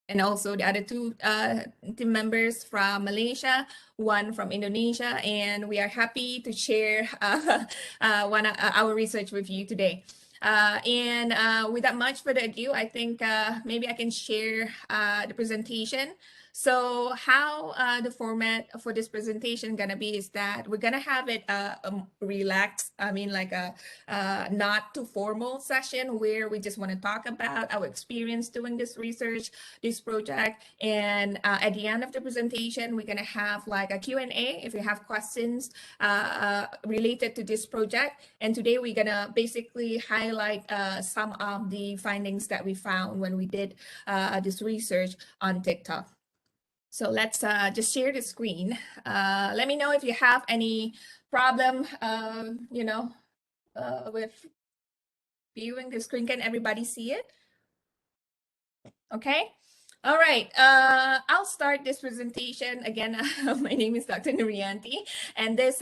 and also the other two team members from Malaysia, one from Indonesia, and we are happy to share our research with you today. Without much further ado, I think maybe I can share the presentation. So how the format for this presentation gonna be is that we're gonna have it relaxed. I mean, like a not too formal session where we just want to talk about our experience doing this research, this project. And at the end of the presentation, we're gonna have like a Q&A if you have questions related to this project. And today we're gonna basically highlight some of the findings that we found when we did this research on TikTok. So let's just share the screen. Let me know if you have any problem, with viewing the screen. Can everybody see it? Okay. All right, I'll start this presentation. Again, my name is Dr. Nurianti, and this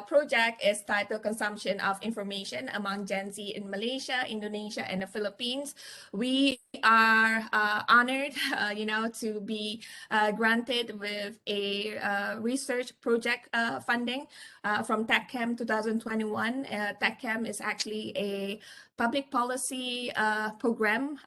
project is titled Consumption of Information Among Gen Z in Malaysia, Indonesia, and the Philippines. We are honored, to be granted with a research project funding from TechCamp 2021. TechCamp is actually a public policy program,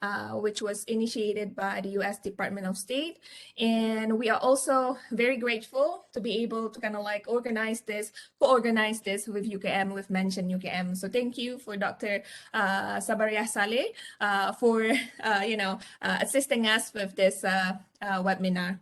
which was initiated by the U.S. Department of State. And we are also very grateful to be able to kind of like co-organize this with UKM, with Mention UKM. So thank you for Dr. Sabaria Saleh for, assisting us with this webinar.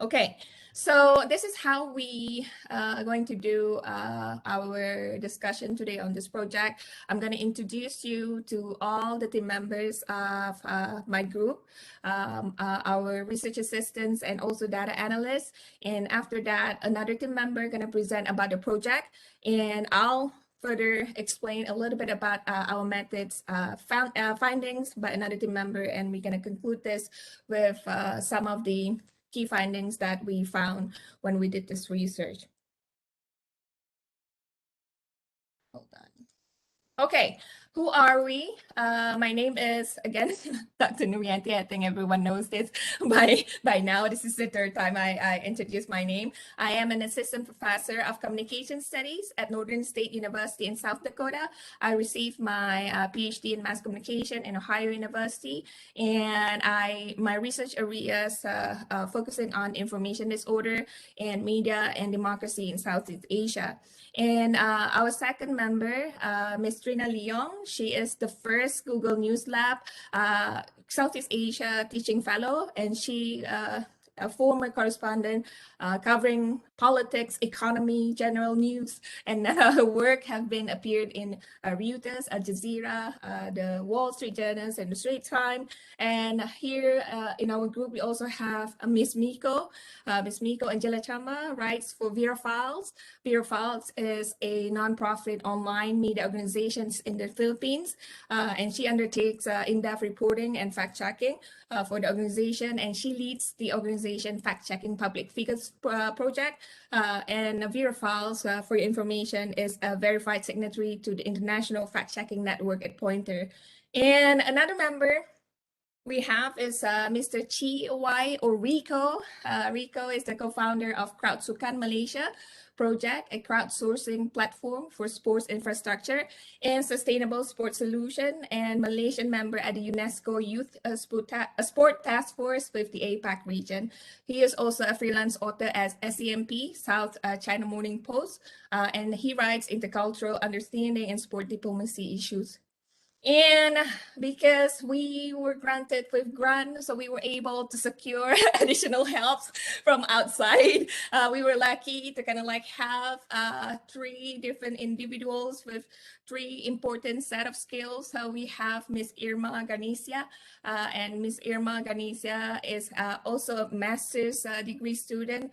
Okay, so this is how we are going to do our discussion today on this project. I'm going to introduce you to all the team members of my group, our research assistants, and also data analysts. And after that, another team member going to present about the project, and I'll further explain a little bit about our methods findings by another team member, and we're going to conclude this with some of the key findings that we found when we did this research. Hold on. Okay, who are we? My name is, again, Dr. Nurianti. I think everyone knows this by now. This is the third time I introduced my name. I am an assistant professor of communication studies at Northern State University in South Dakota. I received my PhD in mass communication in Ohio University, and my research areas focusing on information disorder and media and democracy in Southeast Asia. And our second member, Ms. Trina Leong, she is the first Google News Lab Southeast Asia Teaching Fellow, and she a former correspondent covering politics, economy, general news, and her work have been appeared in Reuters, Al Jazeera, the Wall Street Journal, and the Straits Times. And here in our group, we also have Miss Miko. Miss Miko Angela Chama writes for Vera Files. Vera Files is a nonprofit online media organization in the Philippines, and she undertakes in-depth reporting and fact-checking for the organization, and she leads the organization Fact-Checking Public Figures Project. And Vera Files, for your information, is a verified signatory to the International Fact-Checking Network at Pointer. And another member we have is Mr. Chi Y, or Rico. Rico is the co-founder of Crowdsukan Malaysia project, a crowdsourcing platform for sports infrastructure and sustainable sports solution, and Malaysian member at the UNESCO Youth Sport Task Force with the APAC region. He is also a freelance author at SCMP, South China Morning Post, and he writes intercultural understanding and sport diplomacy issues. And because we were granted with grant, so we were able to secure additional helps from outside. We were lucky to kind of like have 3 different individuals with 3 important set of skills. So we have Miss Irma Garnicia, and Miss Irma Garnicia is also a master's degree student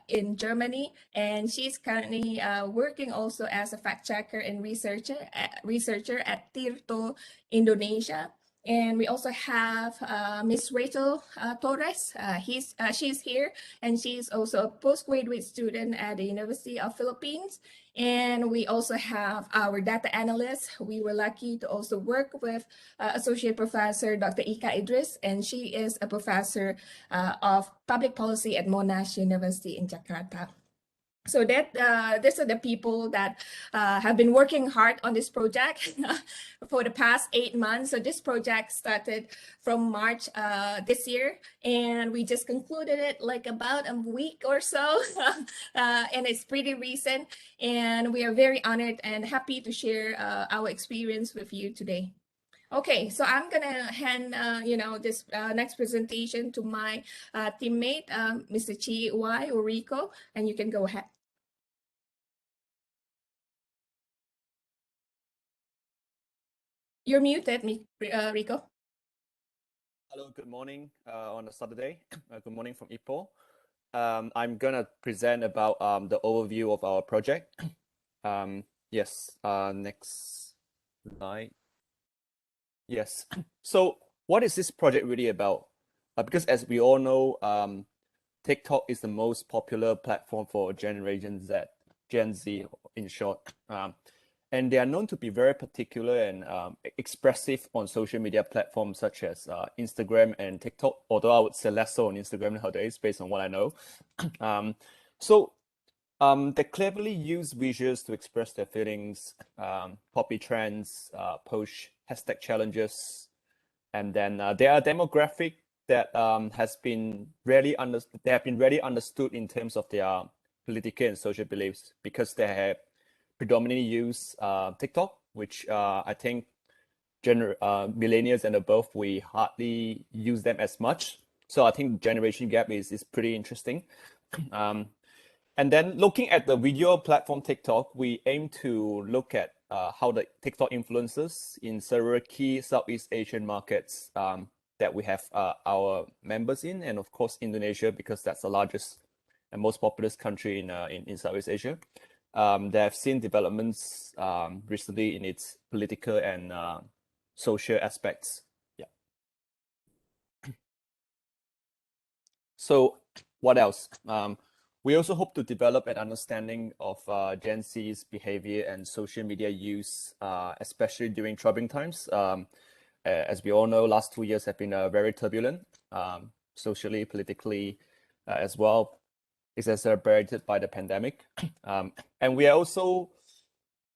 in Germany, and she's currently working also as a fact checker and researcher at Tirto, Indonesia. And we also have Miss Rachel Torres. She's here, and she's also a postgraduate student at the University of Philippines. And we also have our data analyst. We were lucky to also work with Associate Professor Dr. Ika Idris, and she is a professor of public policy at Monash University in Jakarta. So that these are the people that have been working hard on this project for the past 8 months. So this project started from March this year, and we just concluded it like about a week or so, and it's pretty recent. And we are very honored and happy to share our experience with you today. Okay, so I'm gonna hand this next presentation to my teammate, Mr. Chi Y or Rico, and you can go ahead. You're muted, Rico. Hello, good morning on a Saturday. Good morning from Ipoh. I'm gonna present about the overview of our project. Yes, next slide. Yes. So what is this project really about? Because as we all know, TikTok is the most popular platform for Generation Z, Gen Z in short. And they are known to be very particular and expressive on social media platforms such as Instagram and TikTok, although I would say less so on Instagram nowadays, based on what I know. They cleverly use visuals to express their feelings, copy trends, post hashtag challenges, and then there are demographic that have been rarely understood in terms of their political and social beliefs because they have predominantly use TikTok, which I think millennials and above, we hardly use them as much. So I think generation gap is pretty interesting. And then looking at the video platform TikTok, we aim to look at how the TikTok influences in several key Southeast Asian markets that we have our members in, and of course Indonesia, because that's the largest and most populous country in Southeast Asia. They have seen developments recently in its political and social aspects. Yeah. So what else? We also hope to develop an understanding of Gen Z's behavior and social media use, especially during troubling times. As we all know, last 2 years have been very turbulent, socially, politically, as well. It's exacerbated by the pandemic, and we are also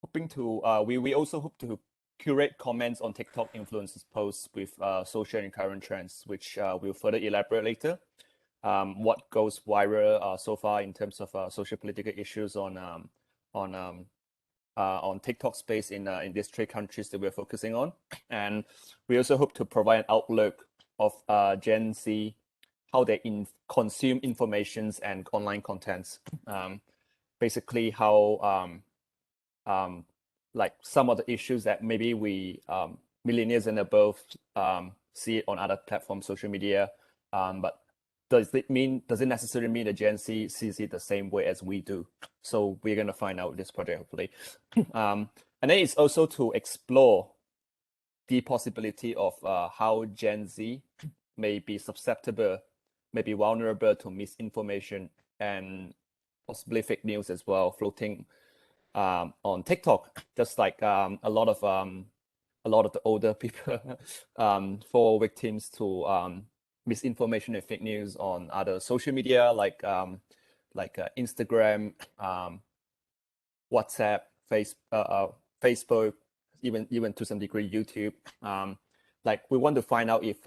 hoping to we also hope to curate comments on TikTok influences posts with social and current trends, which we'll further elaborate later. What goes viral so far in terms of social political issues on TikTok space in these 3 countries that we're focusing on, and we also hope to provide an outlook of Gen Z, how they consume informations and online contents. Basically, how like some of the issues that maybe we millennials and above see it on other platforms, social media, but does it necessarily mean that Gen Z sees it the same way as we do? So we're gonna find out this project hopefully. And then it's also to explore the possibility of how Gen Z may be susceptible, may be vulnerable to misinformation and possibly fake news as well, floating on TikTok, just like a lot of the older people fall victims to misinformation and fake news on other social media like Instagram, WhatsApp, Facebook, even to some degree YouTube. Like we want to find out if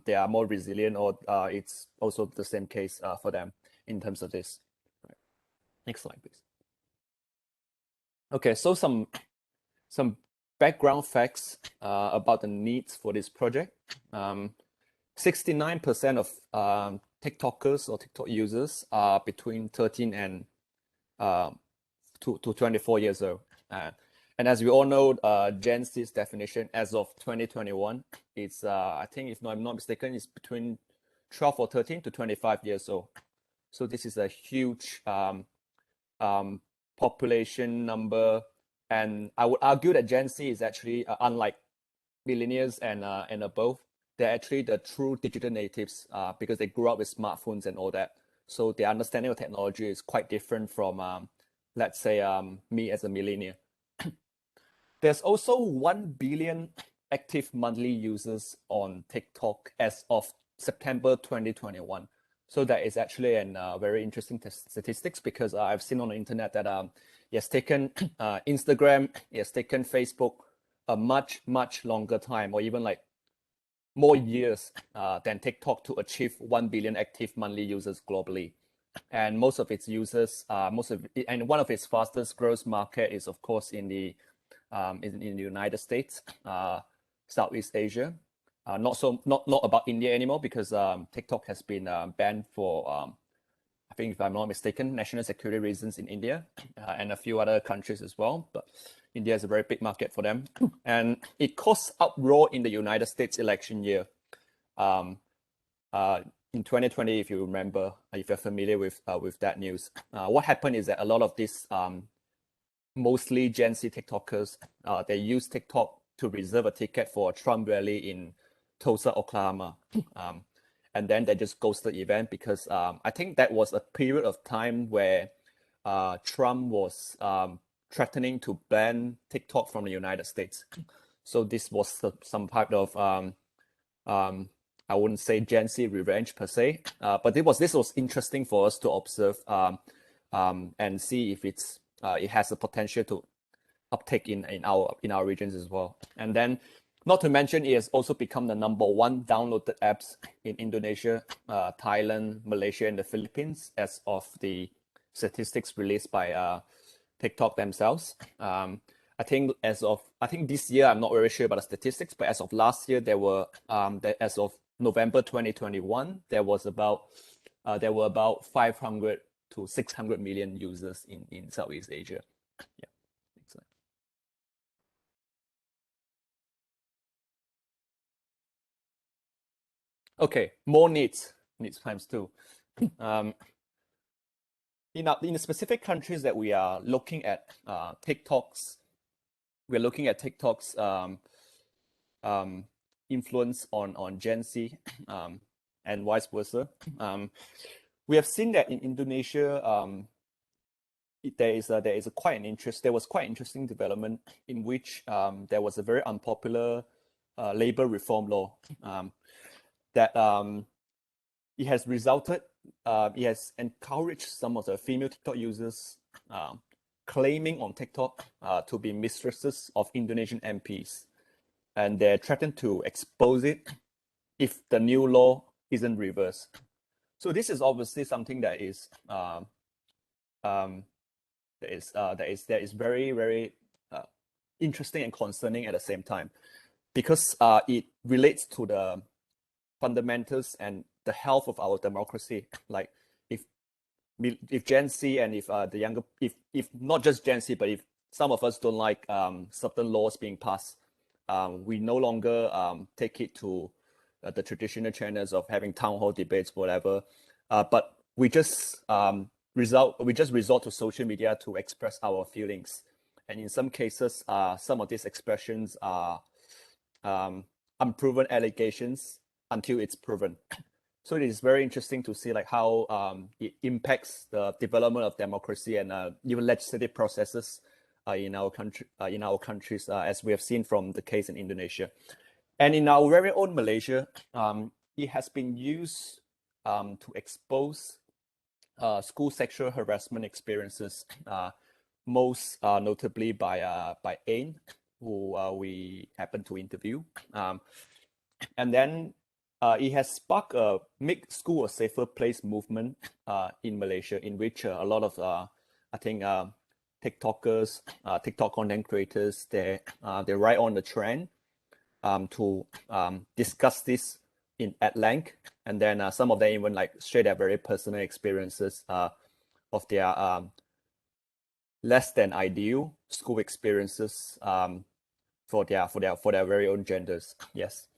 they are more resilient or it's also the same case for them in terms of this. Right. Next slide, please. Okay, so some background facts about the needs for this project. 69% of TikTokers or TikTok users are between 13 and to 24 years old. And as we all know, Gen Z's definition as of 2021, it's I think if I'm not mistaken, it's between 12 or 13 to 25 years old. So this is a huge population number, and I would argue that Gen Z is actually unlike millennials and above, they're actually the true digital natives because they grew up with smartphones and all that. So their understanding of technology is quite different from, let's say, me as a millennial. There's also 1 billion active monthly users on TikTok as of September 2021. So that is actually a very interesting statistics because I've seen on the internet that it has taken Instagram, it has taken Facebook a much longer time, or even like more years than TikTok to achieve 1 billion active monthly users globally. And most of its users, and one of its fastest growth market is of course in the United States, Southeast Asia. Not about India anymore because TikTok has been banned for I think, if I'm not mistaken, national security reasons in India and a few other countries as well. But India is a very big market for them, and it caused uproar in the United States election year. In 2020, if you remember, if you're familiar with that news, what happened is that a lot of these mostly Gen Z TikTokers, they use TikTok to reserve a ticket for a Trump rally in Tulsa, Oklahoma. And then they just ghosted the event because I think that was a period of time where Trump was threatening to ban TikTok from the United States. So this was some part of, I wouldn't say Gen Z revenge per se, but this was interesting for us to observe and see if it has the potential to uptake in our regions as well. And then, not to mention, it has also become the #1 downloaded apps in Indonesia, Thailand, Malaysia, and the Philippines as of the statistics released by TikTok themselves. I think this year, I'm not very sure about the statistics, but as of last year, as of November 2021, there were about 500 to 600 million users in Southeast Asia. Yeah. Excellent. Okay, more needs times two. In the specific countries that we are looking at, we're looking at TikTok's influence on Gen Z and vice versa. We have seen that in Indonesia, there was quite an interesting development in which there was a very unpopular labor reform law that it has encouraged some of the female TikTok users claiming on TikTok to be mistresses of Indonesian MPs, and they're threatened to expose it if the new law isn't reversed. So this is obviously something that is very, very interesting and concerning at the same time, because it relates to the fundamentals and the health of our democracy. Like if Gen Z and if not just Gen Z, but if some of us don't like certain laws being passed, we no longer take it to the traditional channels of having town hall debates, whatever. But we just resort to social media to express our feelings, and in some cases, some of these expressions are unproven allegations until it's proven. So it is very interesting to see like how it impacts the development of democracy and even legislative processes in our countries, as we have seen from the case in Indonesia. And in our very own Malaysia, it has been used to expose school sexual harassment experiences, most notably by Ain, who we happened to interview. And then it has sparked a Make School a Safer Place movement in Malaysia, in which a lot of, I think, TikTokers, TikTok content creators, they're right on the trend to discuss this at length. And then some of them even like share their very personal experiences of their less than ideal school experiences for their very own genders. Yes.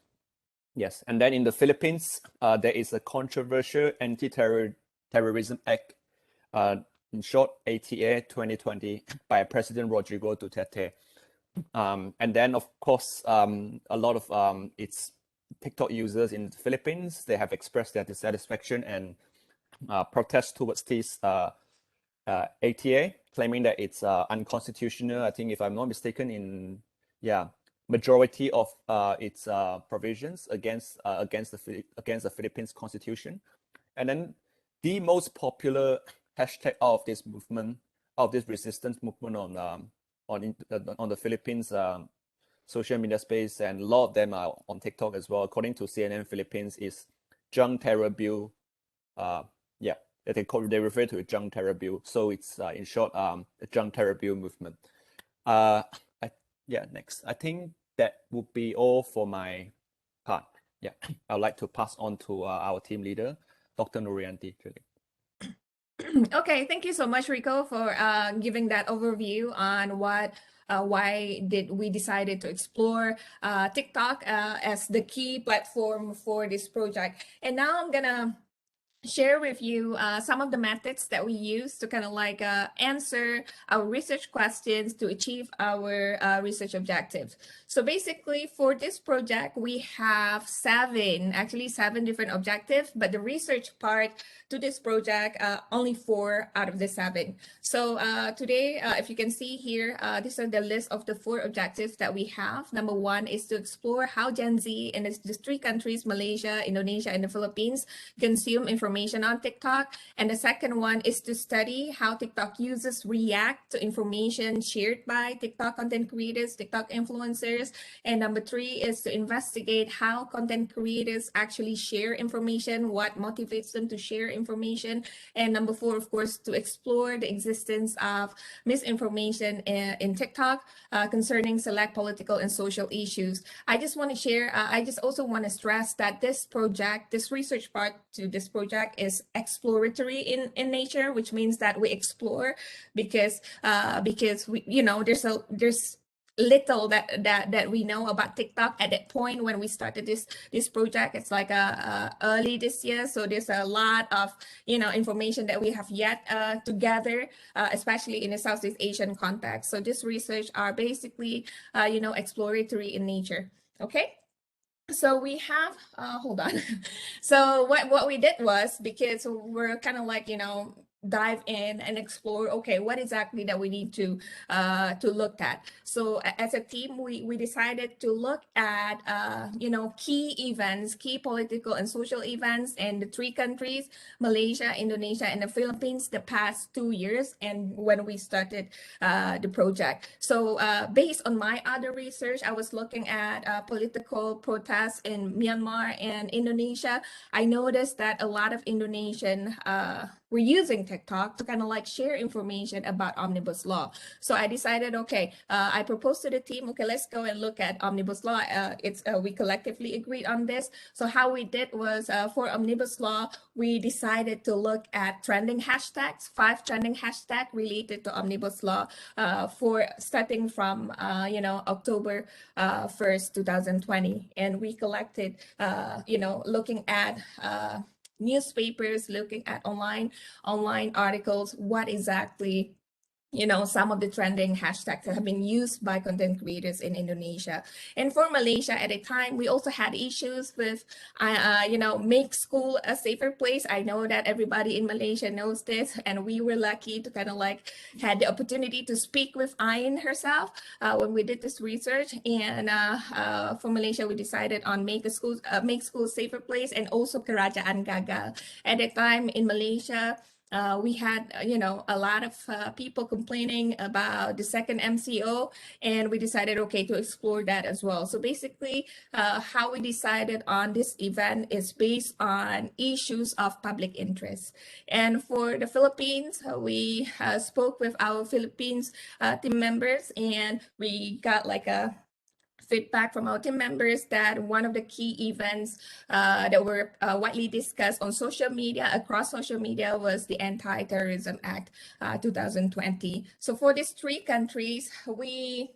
And then in the Philippines, there is a controversial Anti-Terrorism Act, in short, ATA 2020, by President Rodrigo Duterte, And then, of course, a lot of its TikTok users in the Philippines, they have expressed their dissatisfaction and protest towards this ATA, claiming that it's unconstitutional. I think, if I'm not mistaken, in majority of its provisions against the Philippines Constitution. And then the most popular hashtag of this movement, of this resistance movement on the Philippines social media space, and a lot of them are on TikTok as well, according to CNN Philippines, is Junk Terror Bill. They refer to it Junk Terror Bill. So it's in short, a Junk Terror Bill movement. Next. I think that would be all for my part. Yeah, I'd like to pass on to our team leader, Dr. Nurianti. Okay, thank you so much, Rico, for giving that overview on why did we decided to explore TikTok as the key platform for this project. And now I'm gonna share with you some of the methods that we use to kind of like answer our research questions to achieve our research objectives. So basically for this project, we have seven different objectives, but the research part to this project, only 4 out of the 7. So today, if you can see here, these are the list of the 4 objectives that we have. Number 1 is to explore how Gen Z in the 3 countries, Malaysia, Indonesia, and the Philippines, consume information on TikTok. And the second one is to study how TikTok users react to information shared by TikTok content creators, TikTok influencers. And number 3 is to investigate how content creators actually share information, what motivates them to share information. And number 4, of course, to explore the existence of misinformation in TikTok concerning select political and social issues. I just want to share, I just also want to stress that this project, this research part to this project is exploratory in nature, which means that we explore because we, you know, there's little that we know about TikTok at that point when we started this project. It's like early this year, so there's a lot of, you know, information that we have yet to gather, especially in the Southeast Asian context. So this research are basically you know, exploratory in nature. Okay. So we have hold on. So what we did was, because we're kind of like, you know, dive in and explore, okay, what exactly that we need to look at. So as a team, we decided to look at you know, key events, key political and social events in the 3 countries, Malaysia, Indonesia, and the Philippines, the past 2 years, and when we started the project. So based on my other research, I was looking at political protests in Myanmar and Indonesia. I noticed that a lot of Indonesian were using TikTok to kind of like share information about omnibus law. So I decided, okay, I proposed to the team, okay, let's go and look at omnibus law. We collectively agreed on this. So how we did was for omnibus law, we decided to look at trending hashtags, 5 trending hashtags related to omnibus law for starting from you know, October 1st, 2020. And we collected, you know, looking at newspapers, looking at online articles, what exactly, you know, some of the trending hashtags that have been used by content creators in Indonesia. And for Malaysia at a time, we also had issues with, you know, make school a safer place. I know that everybody in Malaysia knows this, and we were lucky to kind of like had the opportunity to speak with Ain herself when we did this research. And for Malaysia, we decided on make school a safer place, and also Kerajaan Gagal. At the time in Malaysia, we had, you know, a lot of people complaining about the second MCO, and we decided, okay, to explore that as well. So basically, how we decided on this event is based on issues of public interest. And for the Philippines, we spoke with our Philippines team members, and we got like a feedback from our team members that one of the key events that were widely discussed on social media, across social media, was the Anti-Terrorism Act 2020. So for these 3 countries, we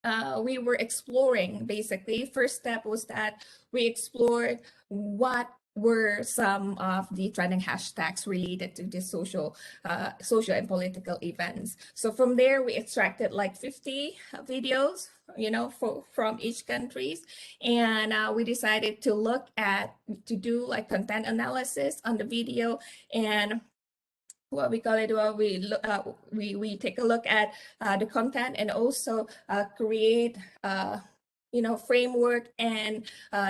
were exploring, basically. First step was that we explored what were some of the trending hashtags related to the social and political events. So from there, we extracted like 50 videos, from each countries, and we decided to do like content analysis on the video, and what we call it, we take a look at the content, and also create framework and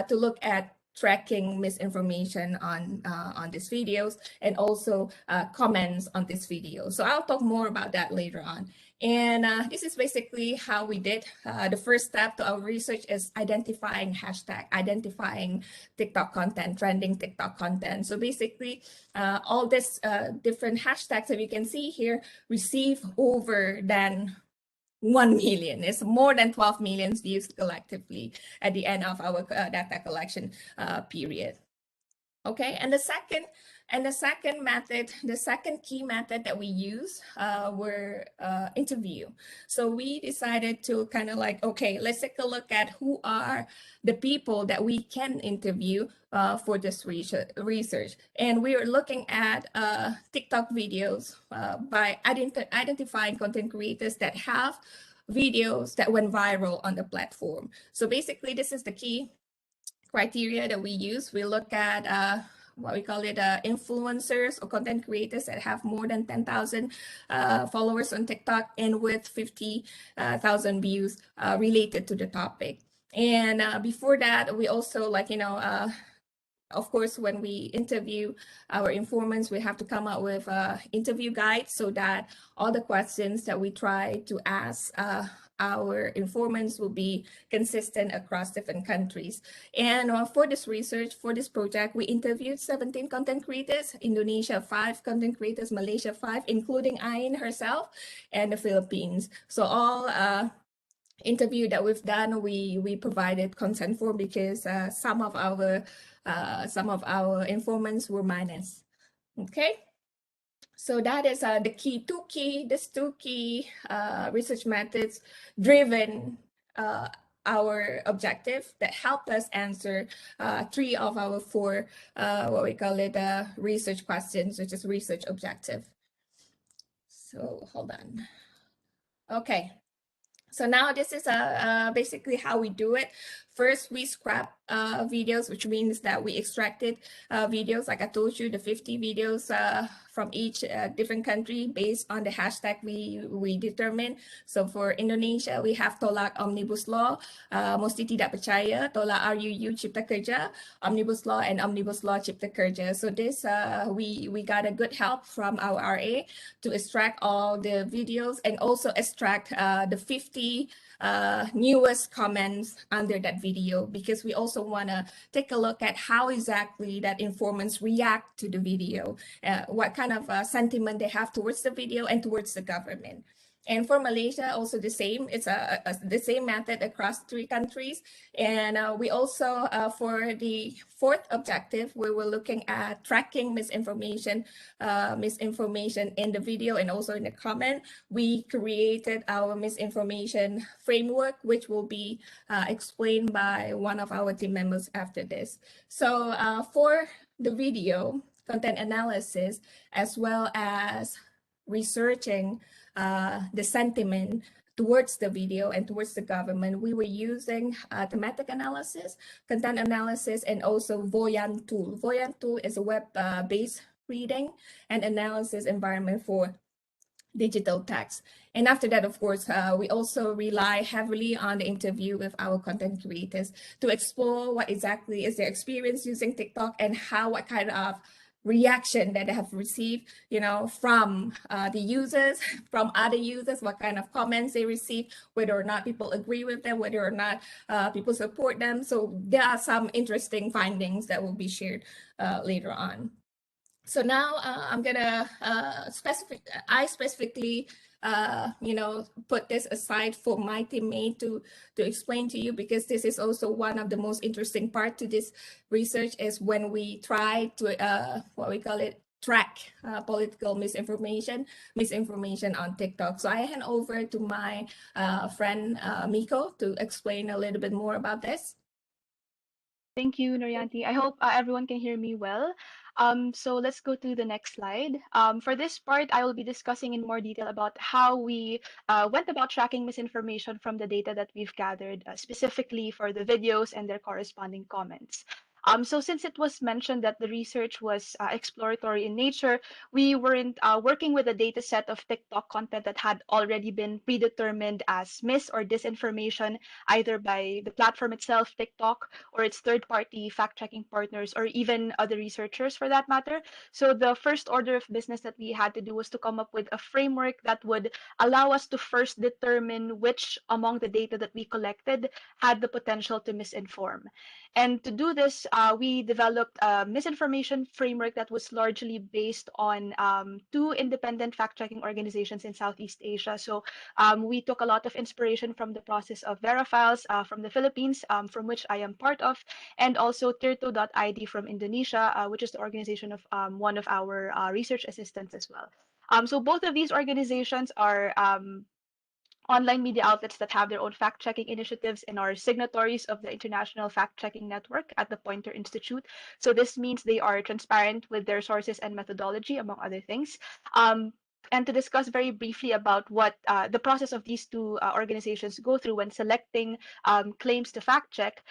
to look at tracking misinformation on these videos, and also comments on this video. So I'll talk more about that later on. And this is basically how we did. The first step to our research is identifying TikTok content, trending TikTok content. So basically, all this different hashtags that you can see here receive over than 1 million. It's more than 12 million views collectively at the end of our data collection period. Okay, and the second key method that we use were interview. So we decided to kind of like, okay, let's take a look at who are the people that we can interview for this research. And we are looking at TikTok videos by identifying content creators that have videos that went viral on the platform. So basically, this is the key criteria that we use. We look at what we call it influencers or content creators that have more than 10,000 followers on TikTok and with 50,000 views related to the topic. And before that, we also of course, when we interview our informants, we have to come up with interview guides so that all the questions that we try to ask our informants will be consistent across different countries. And for this research, for this project, we interviewed 17 content creators, Indonesia 5 content creators, Malaysia 5, including Ain herself, and the Philippines. So all interview that we've done, we provided consent form because some of our informants were minors. Okay. So that is two key research methods driven our objective that help us answer 3 of our 4 what we call it research questions, which is research objective. So hold on. Okay. So now this is basically how we do it. First, we scrap videos, which means that we extracted videos, like I told you, the 50 videos from each different country based on the hashtag we determine. So for Indonesia, we have Tolak Omnibus Law, Mesti Tidak Percaya, Tolak RUU Cipta Kerja, Omnibus Law, and Omnibus Law Cipta Kerja. So this, we got a good help from our RA to extract all the videos and also extract the 50 newest comments under that video, because we also want to take a look at how exactly that informants react to the video, what kind of sentiment they have towards the video and towards the government. And for Malaysia, also the same. It's the same method across 3 countries. And we also, for the 4th objective, we were looking at tracking misinformation in the video and also in the comment. We created our misinformation framework, which will be explained by one of our team members after this. So for the video content analysis, as well as researching the sentiment towards the video and towards the government, we were using thematic analysis, content analysis, and also Voyan tool. Voyan tool is a web-based reading and analysis environment for digital text. And after that, of course, we also rely heavily on the interview with our content creators to explore what exactly is their experience using TikTok and what kind of reaction that they have received, from the users, from other users, what kind of comments they receive, whether or not people agree with them, whether or not people support them. So there are some interesting findings that will be shared later on. So now I'm gonna specifically put this aside for my teammate to explain to you, because this is also one of the most interesting part to this research, is when we try to what we call it, track political misinformation on TikTok. So I hand over to my friend Miko to explain a little bit more about this. Thank you, Nuryanti. I hope everyone can hear me well. So let's go to the next slide. For this part, I will be discussing in more detail about how we went about tracking misinformation from the data that we've gathered, specifically for the videos and their corresponding comments. So since it was mentioned that the research was exploratory in nature, we weren't working with a data set of TikTok content that had already been predetermined as mis or disinformation, either by the platform itself, TikTok, or its third-party fact-checking partners, or even other researchers for that matter. So the first order of business that we had to do was to come up with a framework that would allow us to first determine which among the data that we collected had the potential to misinform. And to do this, we developed a misinformation framework that was largely based on two independent fact-checking organizations in Southeast Asia. So we took a lot of inspiration from the process of Verifiles from the Philippines, from which I am part of, and also Tirto.id from Indonesia, which is the organization of one of our research assistants as well. So both of these organizations are online media outlets that have their own fact checking initiatives and are signatories of the International Fact Checking Network at the Poynter Institute. So this means they are transparent with their sources and methodology, among other things. And to discuss very briefly about what the process of these two organizations go through when selecting claims to fact check,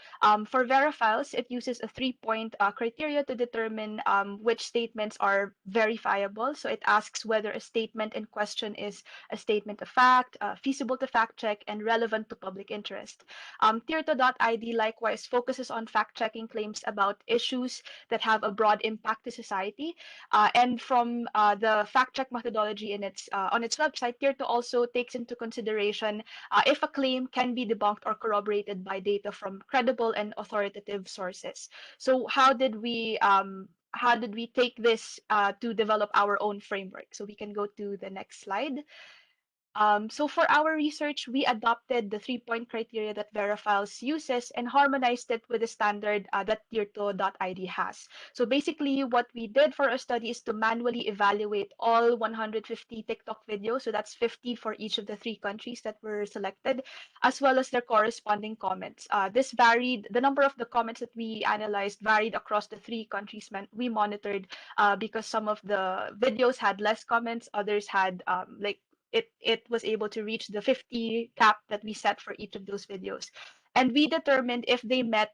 for Verifiles, it uses a three-point criteria to determine which statements are verifiable. So it asks whether a statement in question is a statement of fact, feasible to fact check, and relevant to public interest. Tirto.id likewise focuses on fact checking claims about issues that have a broad impact to society. And from the fact check methodology in its on its website, Tirto also takes into consideration if a claim can be debunked or corroborated by data from credible and authoritative sources. So how did we take this to develop our own framework? So we can go to the next slide. So for our research, we adopted the three-point criteria that Verifiles uses and harmonized it with the standard that Tirto.id has. So basically, what we did for our study is to manually evaluate all 150 TikTok videos. So that's 50 for each of the three countries that were selected, as well as their corresponding comments. This varied, the number of the comments that we analyzed varied across the three countries we monitored because some of the videos had less comments, others had it was able to reach the 50 cap that we set for each of those videos. And we determined if they met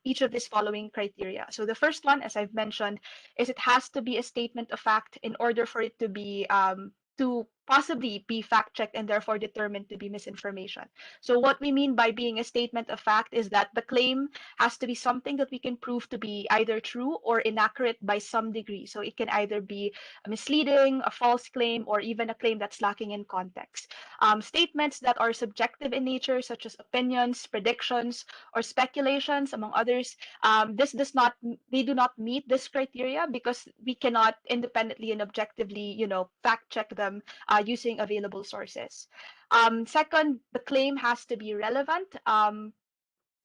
each of these following criteria. So the first one, as I've mentioned, is it has to be a statement of fact in order for it to possibly be fact checked and therefore determined to be misinformation. So what we mean by being a statement of fact is that the claim has to be something that we can prove to be either true or inaccurate by some degree. So it can either be a misleading, a false claim, or even a claim that's lacking in context. Statements that are subjective in nature, such as opinions, predictions, or speculations, among others, this does not they do not meet this criteria because we cannot independently and objectively, fact check them using available sources. Second, the claim has to be relevant.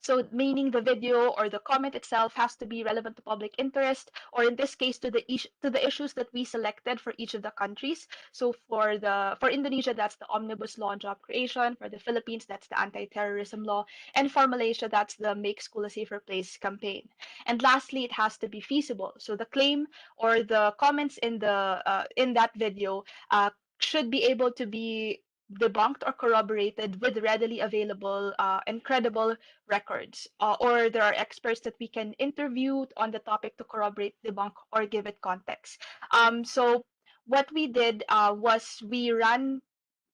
So meaning the video or the comment itself has to be relevant to public interest, or in this case to the issues that we selected for each of the countries. So for Indonesia, that's the omnibus law on job creation. For the Philippines, that's the anti-terrorism law, and for Malaysia, that's the Make School a Safer Place campaign. And lastly, it has to be feasible. So the claim or the comments in that video should be able to be debunked or corroborated with readily available and credible records, or there are experts that we can interview on the topic to corroborate, debunk, or give it context. So what we did was we ran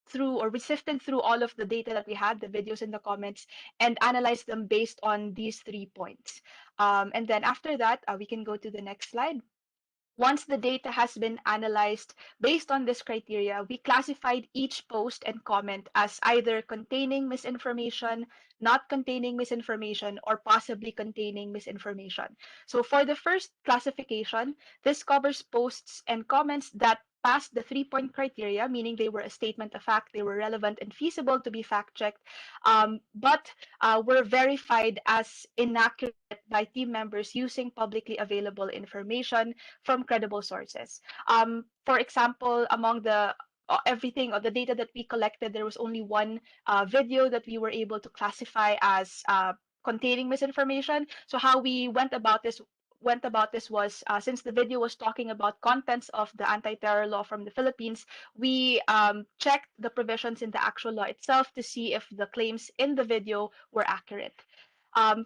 through or we sifted through all of the data that we had, the videos and the comments, and analyzed them based on these 3 points. And then after that, we can go to the next slide. Once the data has been analyzed based on this criteria, we classified each post and comment as either containing misinformation, not containing misinformation, or possibly containing misinformation. So for the first classification, this covers posts and comments that passed the 3-point criteria, meaning they were a statement of fact, they were relevant and feasible to be fact checked, but were verified as inaccurate by team members using publicly available information from credible sources. For example, among the everything or the data that we collected, there was only one video that we were able to classify as containing misinformation. So how we went about this was, since the video was talking about contents of the anti-terror law from the Philippines, we checked the provisions in the actual law itself to see if the claims in the video were accurate.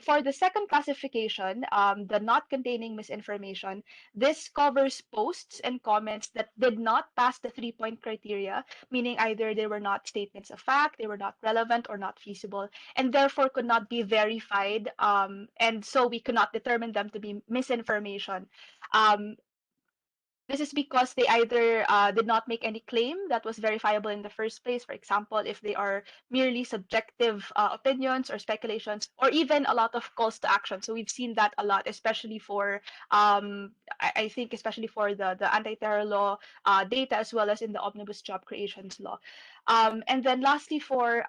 For the second classification, the not containing misinformation, this covers posts and comments that did not pass the 3-point criteria, meaning either they were not statements of fact, they were not relevant, or not feasible, and therefore could not be verified, and so we could not determine them to be misinformation. Um, this is because they either did not make any claim that was verifiable in the first place. For example, if they are merely subjective opinions or speculations, or even a lot of calls to action. So we've seen that a lot, especially for, I think, especially for the anti-terror law data, as well as in the omnibus job creations law. And then lastly, for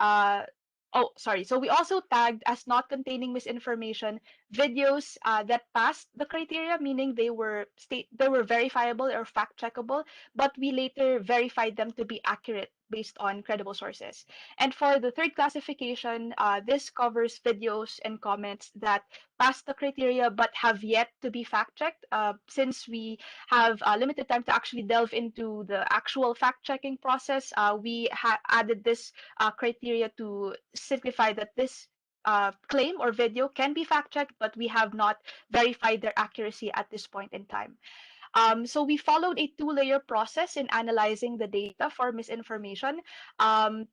oh, sorry. So we also tagged as not containing misinformation videos that passed the criteria, meaning they were verifiable or fact checkable, but we later verified them to be accurate based on credible sources. And for the third classification, this covers videos and comments that pass the criteria but have yet to be fact checked. Since we have limited time to actually delve into the actual fact checking process, we added this criteria to simplify that this claim or video can be fact checked, but we have not verified their accuracy at this point in time. So we followed a 2-layer process in analyzing the data for misinformation, and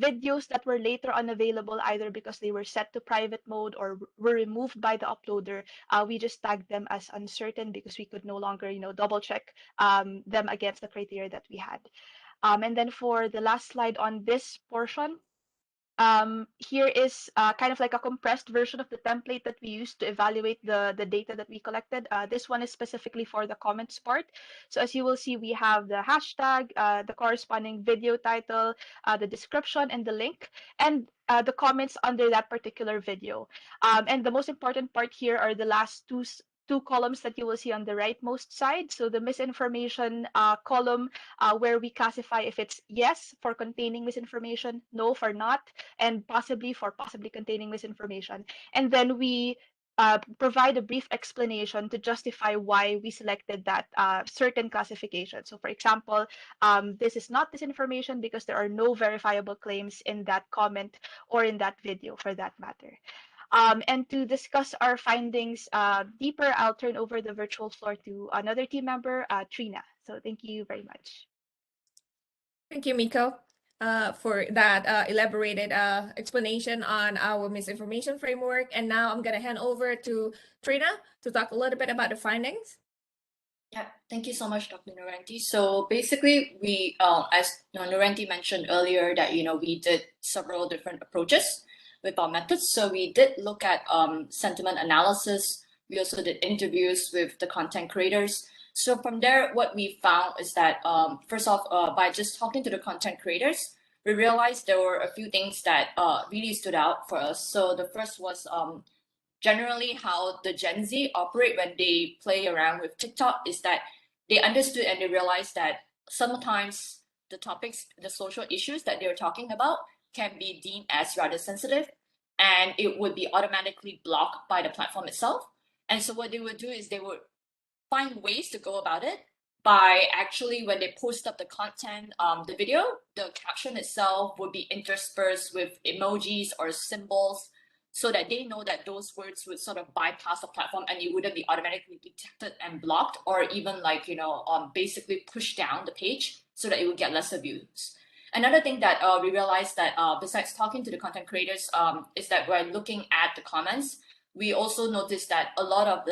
videos that were later unavailable either because they were set to private mode or were removed by the uploader. We just tagged them as uncertain because we could no longer, double check them against the criteria that we had. And then for the last slide on this portion, here is kind of like a compressed version of the template that we used to evaluate the data that we collected. This one is specifically for the comments part. So as you will see, we have the hashtag, the corresponding video title, the description, and the link, and the comments under that particular video. And the most important part here are the last two columns that you will see on the rightmost side. So the misinformation column, where we classify if it's yes for containing misinformation, no for not, and possibly for possibly containing misinformation. And then we provide a brief explanation to justify why we selected that certain classification. So for example, this is not disinformation because there are no verifiable claims in that comment or in that video for that matter. And to discuss our findings deeper, I'll turn over the virtual floor to another team member, Trina. So thank you very much. Thank you, Miko, for that elaborated explanation on our misinformation framework. And now I'm going to hand over to Trina to talk a little bit about the findings. Yeah, thank you so much, Dr. Nuranti. So basically, we, as Nuranti mentioned earlier, that we did several different approaches with our methods. So we did look at sentiment analysis. We also did interviews with the content creators. So from there, what we found is that first off, by just talking to the content creators, we realized there were a few things that really stood out for us. So the first was generally how the Gen Z operate when they play around with TikTok is that they understood and they realized that sometimes the topics, the social issues that they're talking about can be deemed as rather sensitive, and it would be automatically blocked by the platform itself. And so what they would do is they would find ways to go about it by actually, when they post up the content, the video, the caption itself would be interspersed with emojis or symbols, so that they know that those words would sort of bypass the platform and it wouldn't be automatically detected and blocked, or even like, basically push down the page so that it would get lesser views. Another thing that we realized that besides talking to the content creators is that by looking at the comments, we also noticed that a lot of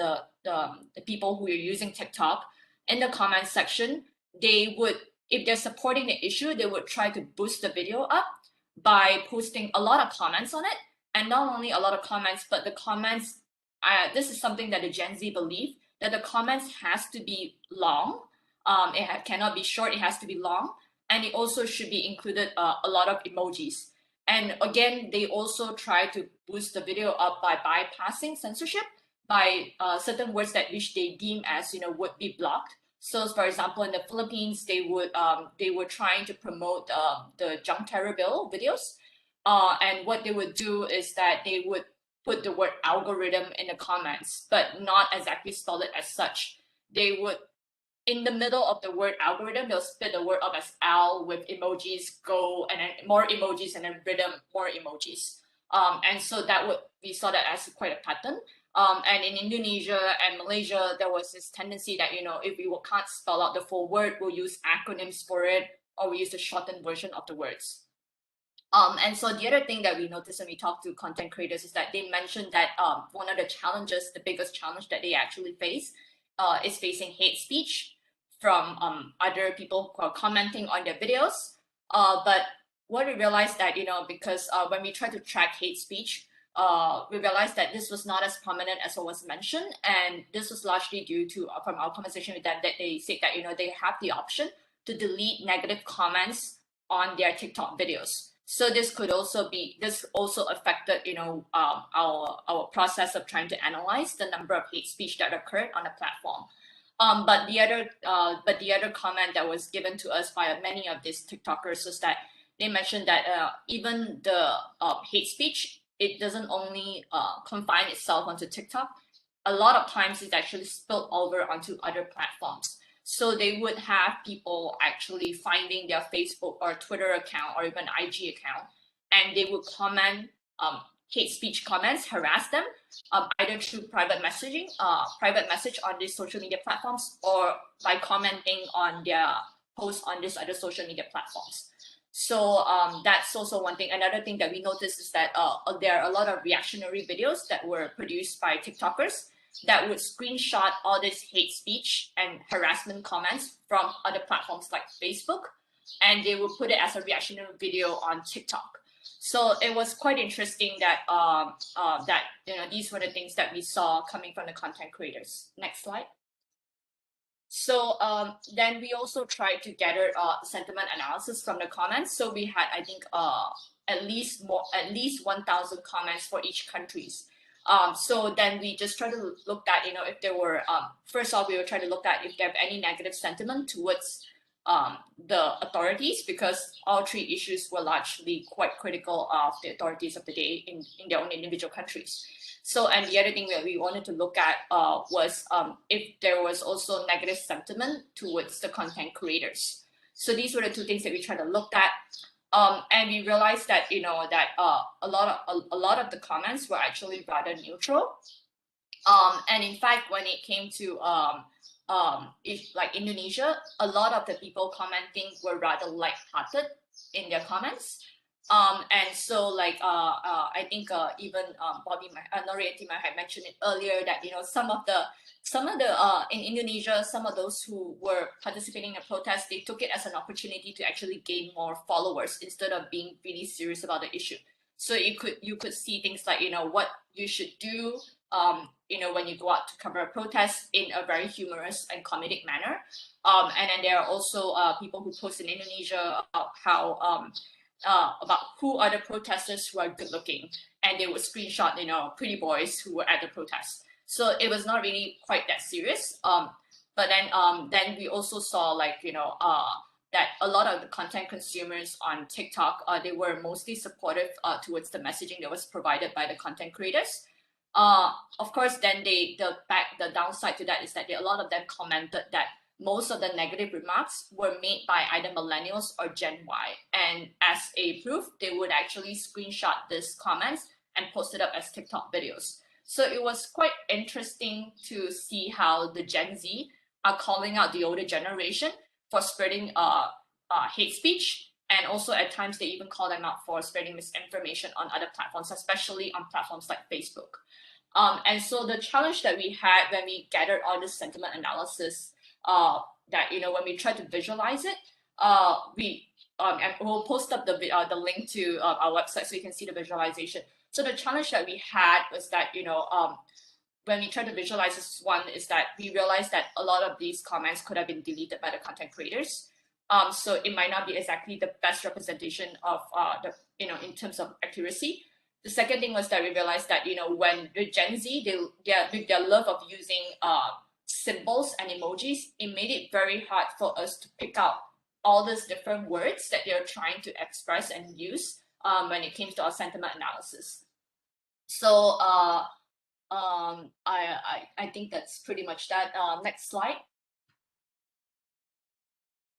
the people who are using TikTok in the comment section, they would, if they're supporting the issue, they would try to boost the video up by posting a lot of comments on it. And not only a lot of comments, but the comments, this is something that the Gen Z believe, that the comments has to be long. It cannot be short, it has to be long. And it also should be included a lot of emojis. And again, they also try to boost the video up by bypassing censorship by certain words that which they deem as would be blocked. So, for example, in the Philippines, they were trying to promote the junk terror bill videos, and what they would do is that they would put the word algorithm in the comments, but not exactly spell it as such. They would, in the middle of the word algorithm, they'll split the word up as al with emojis, go, and then more emojis, and then rhythm, more emojis. And so we saw that as quite a pattern. And in Indonesia and Malaysia, there was this tendency that, if we can't spell out the full word, we'll use acronyms for it, or we use the shortened version of the words. And so the other thing that we noticed when we talked to content creators is that they mentioned that one of the challenges, the biggest challenge that they actually face is facing hate speech from other people who are commenting on their videos. But what we realized that, because when we try to track hate speech, we realized that this was not as prominent as what was mentioned. And this was largely due to, from our conversation with them, that they said that, they have the option to delete negative comments on their TikTok videos. So this also affected, our process of trying to analyze the number of hate speech that occurred on the platform. But the other comment that was given to us by many of these TikTokers was that they mentioned that even the hate speech, it doesn't only confine itself onto TikTok. A lot of times it's actually spilled over onto other platforms. So they would have people actually finding their Facebook or Twitter account or even IG account, and they would comment hate speech comments, harass them, either through private message on these social media platforms, or by commenting on their posts on these other social media platforms. So that's also one thing. Another thing that we noticed is that there are a lot of reactionary videos that were produced by TikTokers that would screenshot all this hate speech and harassment comments from other platforms like Facebook, and they would put it as a reactionary video on TikTok. So it was quite interesting that these were the things that we saw coming from the content creators. Next slide. So then we also tried to gather sentiment analysis from the comments. So we had, I think, at least 1,000 comments for each countries. So then we just try to look at, if there were, first off, we were trying to look at if they have any negative sentiment towards the authorities, because all three issues were largely quite critical of the authorities of the day in their own individual countries. So, and the other thing that we wanted to look at was if there was also negative sentiment towards the content creators. So these were the two things that we tried to look at. And we realized that, a lot of the comments were actually rather neutral. And in fact, when it came to like Indonesia, a lot of the people commenting were rather light-hearted in their comments. And so, like, I think even Bobby Norianti had mentioned it earlier that, some of the in Indonesia, some of those who were participating in the protest, they took it as an opportunity to actually gain more followers instead of being really serious about the issue. So you could see things like, what you should do, when you go out to cover a protest in a very humorous and comedic manner. And then there are also people who post in Indonesia about how about who are the protesters who are good looking, and they would screenshot, pretty boys who were at the protest. So it was not really quite that serious. But then we also saw, like, that a lot of the content consumers on TikTok, they were mostly supportive towards the messaging that was provided by the content creators. Of course, then the downside to that is that a lot of them commented that most of the negative remarks were made by either millennials or Gen Y. And as a proof, they would actually screenshot these comments and post it up as TikTok videos. So it was quite interesting to see how the Gen Z are calling out the older generation for spreading hate speech. And also at times they even call them out for spreading misinformation on other platforms, especially on platforms like Facebook. And so the challenge that we had when we gathered all this sentiment analysis, that, when we tried to visualize it, and we'll post up the link to our website so you can see the visualization. So the challenge that we had was that, when we tried to visualize this one, is that we realized that a lot of these comments could have been deleted by the content creators. So it might not be exactly the best representation of in terms of accuracy. The second thing was that we realized that, when the Gen Z, with their love of using symbols and emojis, it made it very hard for us to pick out all these different words that they're trying to express and use when it came to our sentiment analysis. So I think that's pretty much that. Next slide.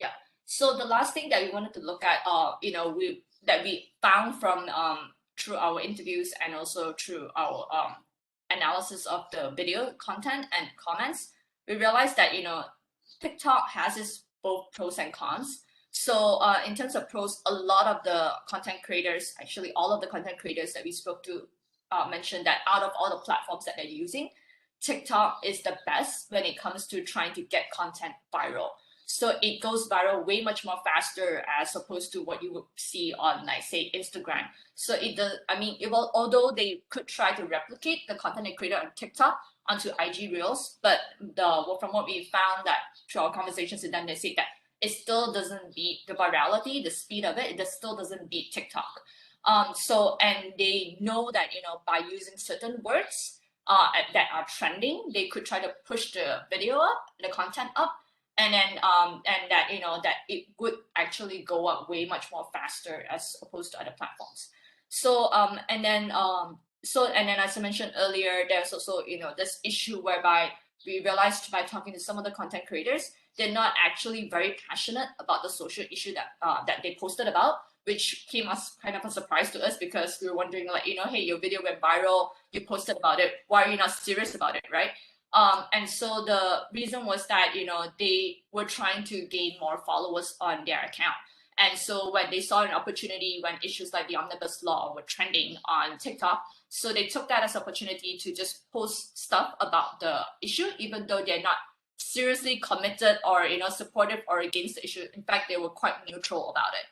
Yeah. So the last thing that we wanted to look at, we found from through our interviews and also through our analysis of the video content and comments, we realized that TikTok has its both pros and cons. So in terms of pros, a lot of the content creators, actually all of the content creators that we spoke to, mentioned that out of all the platforms that they're using, TikTok is the best when it comes to trying to get content viral. So it goes viral way much more faster as opposed to what you would see on, like, say, Instagram. So it does, although they could try to replicate the content they created on TikTok onto IG Reels, but from what we found that through our conversations with them, they say that it still doesn't beat the virality, the speed of it, still doesn't beat TikTok. And they know that, by using certain words that are trending, they could try to push the video up, the content up, and then and that that it would actually go up way much more faster as opposed to other platforms. So and then as I mentioned earlier, there's also this issue whereby we realized by talking to some of the content creators, they're not actually very passionate about the social issue that they posted about, which came as kind of a surprise to us, because we were wondering, like, hey, your video went viral, you posted about it, why are you not serious about it, right? And so the reason was that they were trying to gain more followers on their account. And so when they saw an opportunity, when issues like the omnibus law were trending on TikTok, so they took that as an opportunity to just post stuff about the issue, even though they're not seriously committed or supportive or against the issue. In fact, they were quite neutral about it.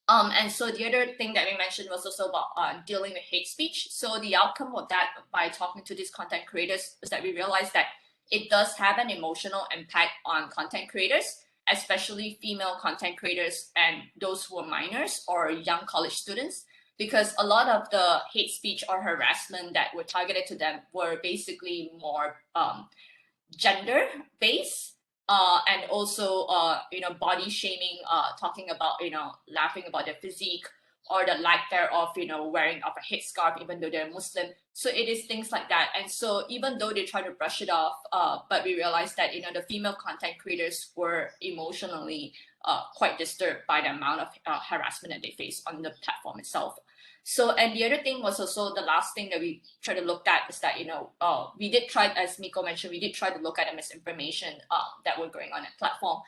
And so the other thing that we mentioned was also about dealing with hate speech. So the outcome of that, by talking to these content creators, is that we realized that it does have an emotional impact on content creators, especially female content creators and those who are minors or young college students, because a lot of the hate speech or harassment that were targeted to them were basically more gender-based. And also, body shaming, talking about, laughing about their physique or the lack thereof, wearing of a headscarf, even though they're Muslim. So it is things like that. And so even though they try to brush it off, but we realized that, the female content creators were emotionally quite disturbed by the amount of harassment that they face on the platform itself. So, and the other thing was also the last thing that we try to look at is that, we did try, as Miko mentioned, we did try to look at the misinformation that were going on at platform.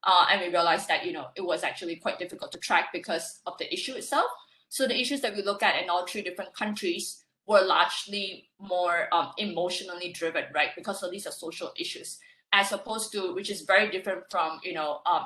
And we realized that, it was actually quite difficult to track because of the issue itself. So the issues that we look at in all 3 different countries were largely more emotionally driven, right? Because these are social issues, as opposed to, which is very different from,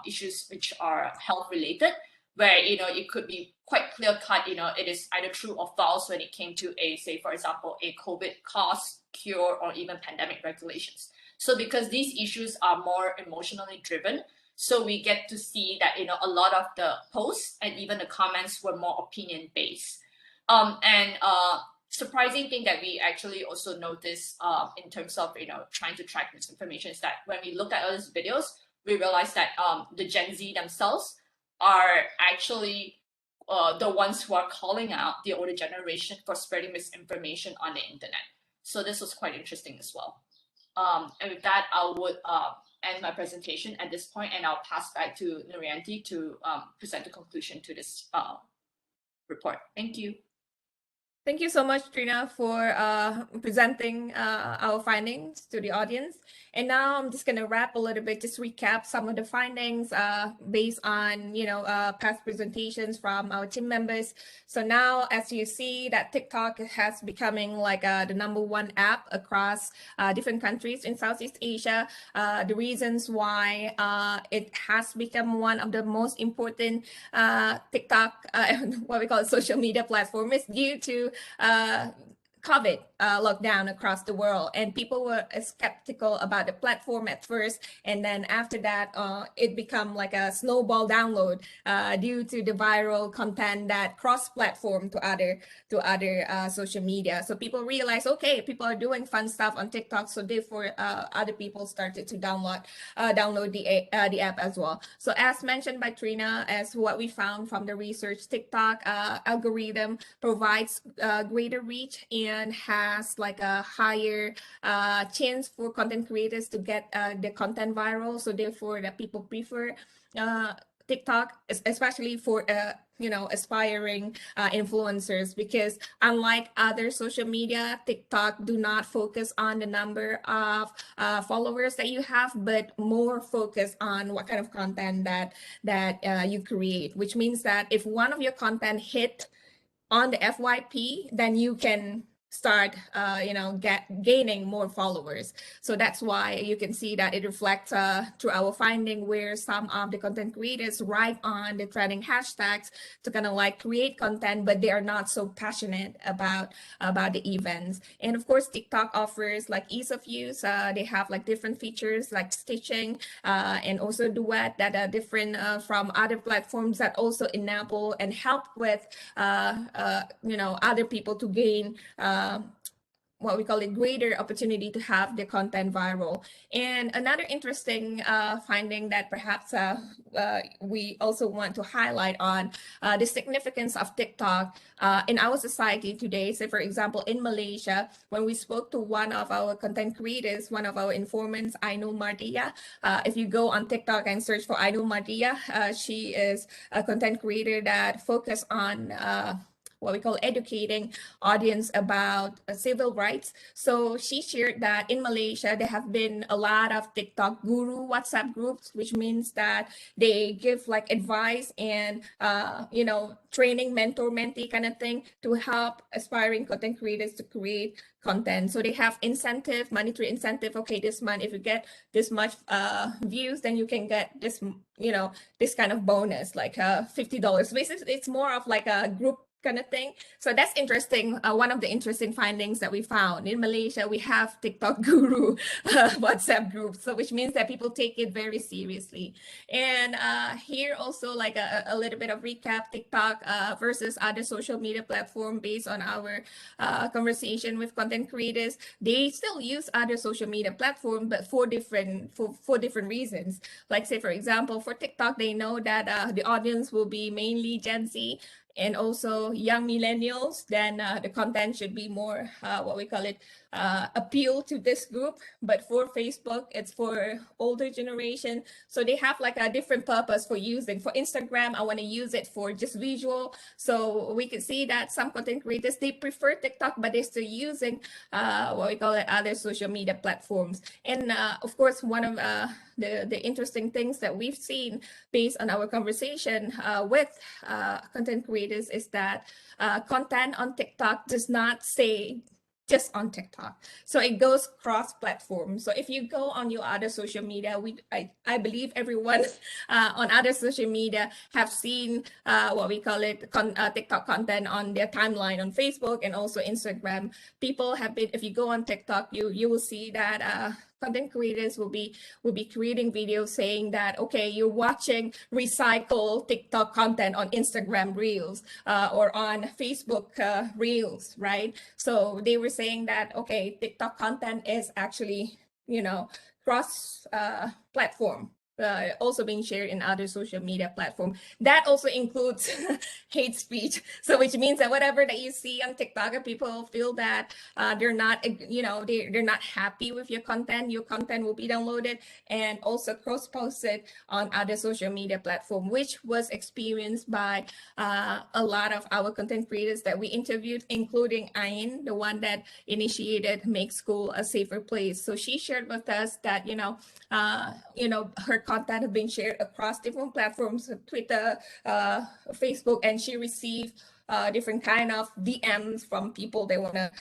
issues which are health related, where it could be quite clear cut, it is either true or false when it came to say, for example, a COVID cause, cure, or even pandemic regulations. So because these issues are more emotionally driven, so we get to see that a lot of the posts and even the comments were more opinion based. Surprising thing that we actually also noticed in terms of trying to track misinformation is that when we look at all these videos, we realize that the Gen Z themselves are actually the ones who are calling out the older generation for spreading misinformation on the internet. So this was quite interesting as well. And with that, I would end my presentation at this point, and I'll pass back to Nurianti to present the conclusion to this report. Thank you. Thank you so much, Trina, for presenting our findings to the audience. And now I'm just going to wrap a little bit, just recap some of the findings based on, past presentations from our team members. So now, as you see, that TikTok has becoming like the #1 app across different countries in Southeast Asia. The reasons why it has become one of the most important TikTok, what we call social media platform, is due to COVID locked down across the world, and people were skeptical about the platform at first, and then after that, it become like a snowball download due to the viral content that cross-platform to other social media. So people realize, okay, people are doing fun stuff on TikTok, so therefore other people started to download the app as well. So as mentioned by Trina, as what we found from the research, TikTok algorithm provides greater reach and has like a higher chance for content creators to get the content viral. So therefore, that people prefer TikTok, especially for aspiring influencers, because unlike other social media, TikTok do not focus on the number of followers that you have, but more focus on what kind of content that you create, which means that if one of your content hit on the FYP, then you can start gaining more followers. So that's why you can see that it reflects through our finding, where some of the content creators write on the trending hashtags to kind of like create content, but they are not so passionate about the events. And of course, TikTok offers like ease of use. They have like different features like stitching and also duet that are different from other platforms, that also enable and help with other people to gain what we call it greater opportunity to have the content viral. And another interesting finding that perhaps we also want to highlight on the significance of TikTok in our society today. So for example, in Malaysia, when we spoke to one of our content creators, one of our informants, Ainul Mardia, if you go on TikTok and search for Ainul Mardia, she is a content creator that focus on what we call educating audience about civil rights. So she shared that in Malaysia, there have been a lot of TikTok guru WhatsApp groups, which means that they give like advice and, training, mentor, mentee kind of thing to help aspiring content creators to create content. So they have incentive, monetary incentive. Okay, this month, if you get this much views, then you can get this, this kind of bonus, like $50. Basically, it's more of like a group kind of thing. So that's interesting. One of the interesting findings that we found in Malaysia, we have TikTok guru WhatsApp groups, so which means that people take it very seriously. And here also like a little bit of recap, TikTok versus other social media platform, based on our conversation with content creators. They still use other social media platform, but for different reasons. Like say, for example, for TikTok, they know that the audience will be mainly Gen Z and also young millennials. Then the content should be more what we call it appeal to this group. But for Facebook, it's for older generation. So they have like a different purpose for using. For Instagram, I want to use it for just visual. So we can see that some content creators, they prefer TikTok, but they're still using what we call it other social media platforms. And of course, one of the interesting things that we've seen based on our conversation with content creators is that content on TikTok does not say just on TikTok. So it goes cross-platform. So if you go on your other social media, I believe everyone on other social media have seen what we call it TikTok content on their timeline on Facebook and also Instagram. People have been, if you go on TikTok, you will see that content creators will be creating videos saying that, okay, you're watching recycled TikTok content on Instagram Reels or on Facebook Reels, right? So they were saying that, okay, TikTok content is actually, cross platform. Also being shared in other social media platform. That also includes hate speech. So which means that whatever that you see on TikTok, people feel that they're not, they're not happy with your content will be downloaded and also cross-posted on other social media platform, which was experienced by a lot of our content creators that we interviewed, including Ayn, the one that initiated Make School a Safer Place. So she shared with us that, her content have been shared across different platforms, Twitter, Facebook, and she received different kind of DMs from people they want to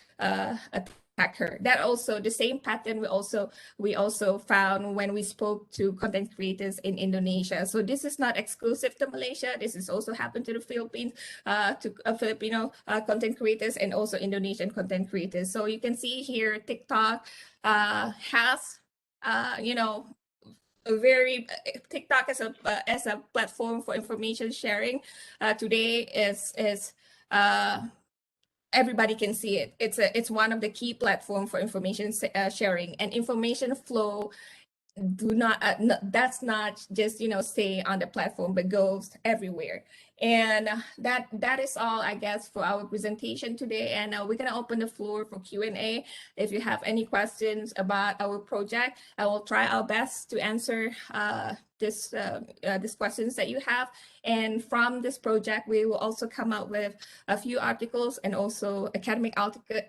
attack attack her. That also the same pattern we also found when we spoke to content creators in Indonesia. So this is not exclusive to Malaysia. This is also happened to the Philippines, to Filipino content creators and also Indonesian content creators. So you can see here TikTok has you know, a very TikTok as a platform for information sharing today is everybody can see it. It's one of the key platform for information sharing and information flow. That's not just stay on the platform, but goes everywhere. And that is all, I guess, for our presentation today. And we're gonna open the floor for Q&A. If you have any questions about our project, I will try our best to answer these questions that you have. And from this project, we will also come up with a few articles and also academic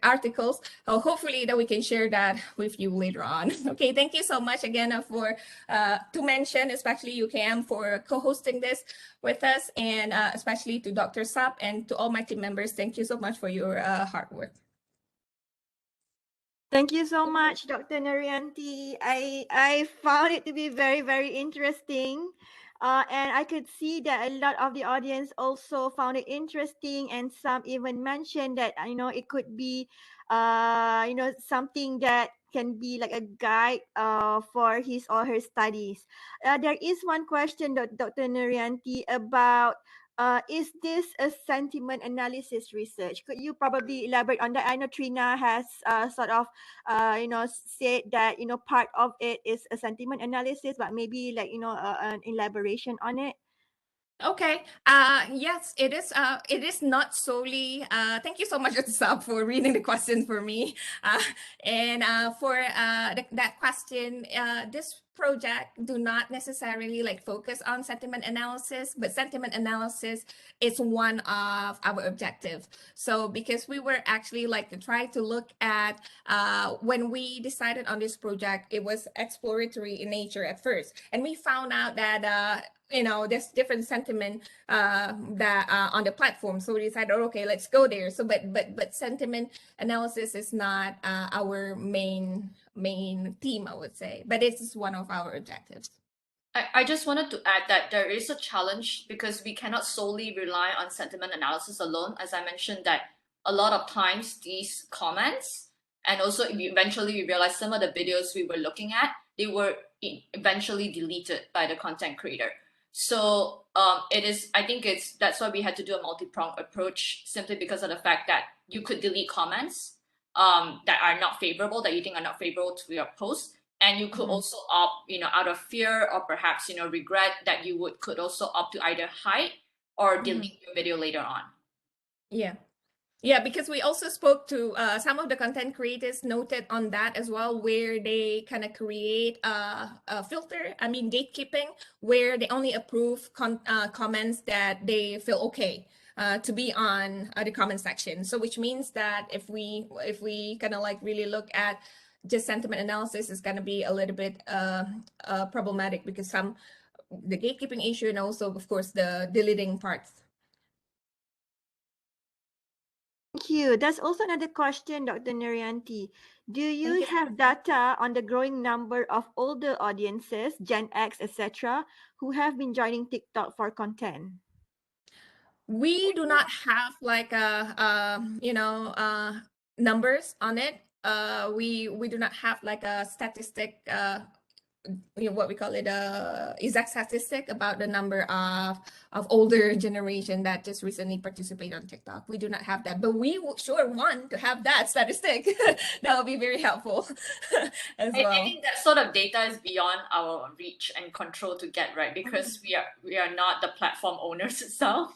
articles. Hopefully that we can share that with you later on. Okay, thank you so much again for to mention, especially UKM for co-hosting this with us, and especially to Dr. Sap and to all my team members. Thank you so much for your hard work. Thank you so much, Dr. Narianti. I found it to be very, very interesting. And I could see that a lot of the audience also found it interesting, and some even mentioned that, it could be, something that can be like a guide for his or her studies. There is one question, Dr. Narianti, about is this a sentiment analysis research? Could you probably elaborate on that? I know Trina has sort of said that part of it is a sentiment analysis, but maybe like an elaboration on it. Okay. Yes, it is. It is not solely. Thank you so much, Sab, for reading the question for me. And for that question, this project do not necessarily like focus on sentiment analysis, but sentiment analysis is one of our objectives. So because we were actually like to try to look at when we decided on this project, it was exploratory in nature at first, and we found out that there's different sentiment that on the platform. So we decided, okay, let's go there. So but sentiment analysis is not our main theme, I would say, but it is one of our objectives. I just wanted to add that there is a challenge because we cannot solely rely on sentiment analysis alone. As I mentioned, that a lot of times these comments, and also eventually we realized some of the videos we were looking at, they were eventually deleted by the content creator. So I think that's why we had to do a multi-pronged approach, simply because of the fact that you could delete comments that are not favorable, that you think are not favorable to your post. And you could also opt, out of fear or perhaps, regret, that you could also opt to either hide or delete your video later on. Yeah. Yeah, because we also spoke to some of the content creators noted on that as well, where they kind of create a filter, gatekeeping, where they only approve comments that they feel okay to be on the comment section. So which means that if we kind of like really look at just sentiment analysis, is going to be a little bit problematic because the gatekeeping issue and also, of course, the deleting parts. Thank you. That's also another question, Dr. Narianti. Do you have data on the growing number of older audiences, Gen X, etc., who have been joining TikTok for content? We do not have like numbers on it. We do not have like a statistic, what we call it, exact statistic about the number of older generation that just recently participated on TikTok. We do not have that, but we sure want to have that statistic. That would be very helpful as well. I think that sort of data is beyond our reach and control to get, right? Because we are not the platform owners itself.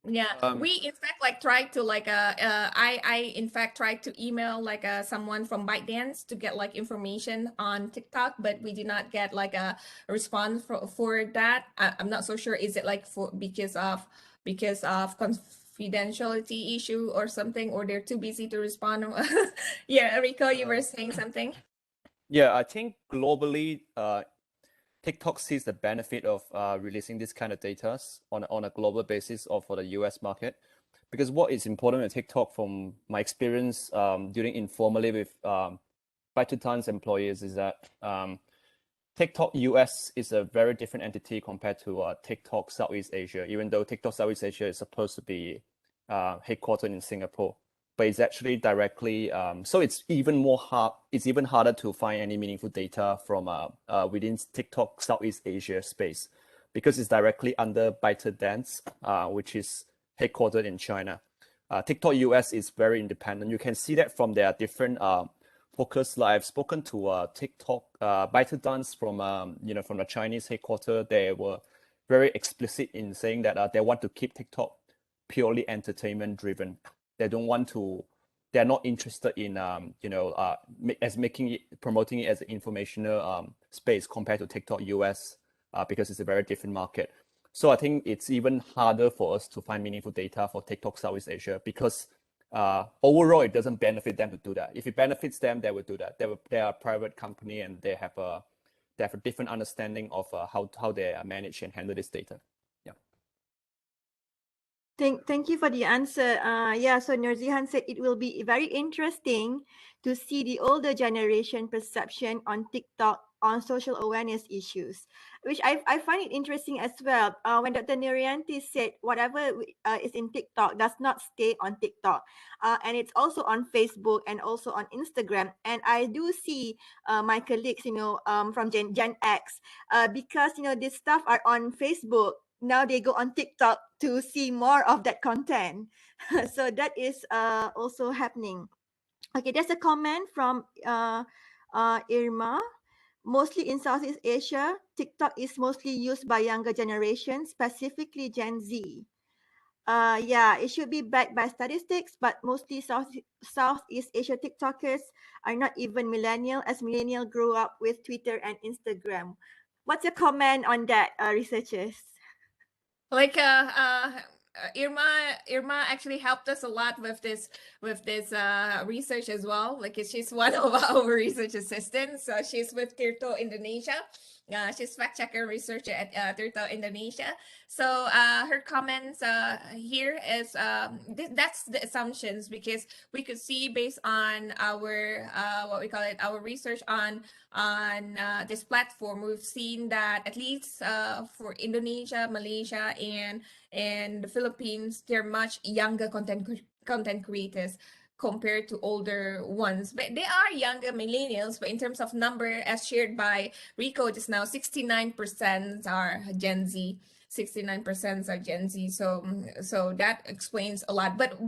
Yeah, we in fact like tried to like I in fact tried to email like someone from ByteDance to get like information on TikTok, but we did not get like a response for that. I'm not so sure. Is it like because of confidentiality issue or something, or they're too busy to respond? Yeah, Rico, you were saying something. Yeah, I think globally, TikTok sees the benefit of releasing this kind of data on a global basis or for the US market. because what is important with TikTok, from my experience dealing informally with ByteDance employees, is that TikTok US is a very different entity compared to TikTok Southeast Asia, even though TikTok Southeast Asia is supposed to be headquartered in Singapore, but it's actually directly, so it's even more hard, it's even harder to find any meaningful data from within TikTok Southeast Asia space, because it's directly under ByteDance, which is headquartered in China. TikTok US is very independent. You can see that from their different focus. Like I've spoken to TikTok ByteDance from from the Chinese headquarters. They were very explicit in saying that they want to keep TikTok purely entertainment driven. They don't want to. They're not interested in promoting it as an informational space compared to TikTok US, because it's a very different market. So I think it's even harder for us to find meaningful data for TikTok Southeast Asia, because overall it doesn't benefit them to do that. If it benefits them, they would do that. They are a private company, and they have a different understanding of how they manage and handle this data. Yeah. Thank you for the answer. Yeah, so Nurzihan said it will be very interesting to see the older generation perception on TikTok on social awareness issues, which I find it interesting as well. When Dr. Nurianti said whatever is in TikTok does not stay on TikTok, and it's also on Facebook and also on Instagram. And I do see my colleagues, from Gen X, because this stuff are on Facebook. Now they go on TikTok to see more of that content. So that is also happening. Okay, there's a comment from Irma. Mostly in Southeast Asia, TikTok is mostly used by younger generations, specifically Gen Z. Yeah, it should be backed by statistics, but mostly Southeast Asia TikTokers are not even millennial, as millennial grew up with Twitter and Instagram. What's your comment on that, researchers? Like Irma actually helped us a lot with this research as well. Like she's one of our research assistants. So she's with Tirto Indonesia. She's fact checker researcher at Tirto Indonesia. So her comments here is that's the assumptions, because we could see based on our what we call it, our research on this platform, we've seen that at least for Indonesia, Malaysia, and the Philippines, they're much younger content creators compared to older ones. But they are younger millennials, but in terms of number, as shared by Rico just now, 69% are Gen Z. 69% are Gen Z, so that explains a lot. But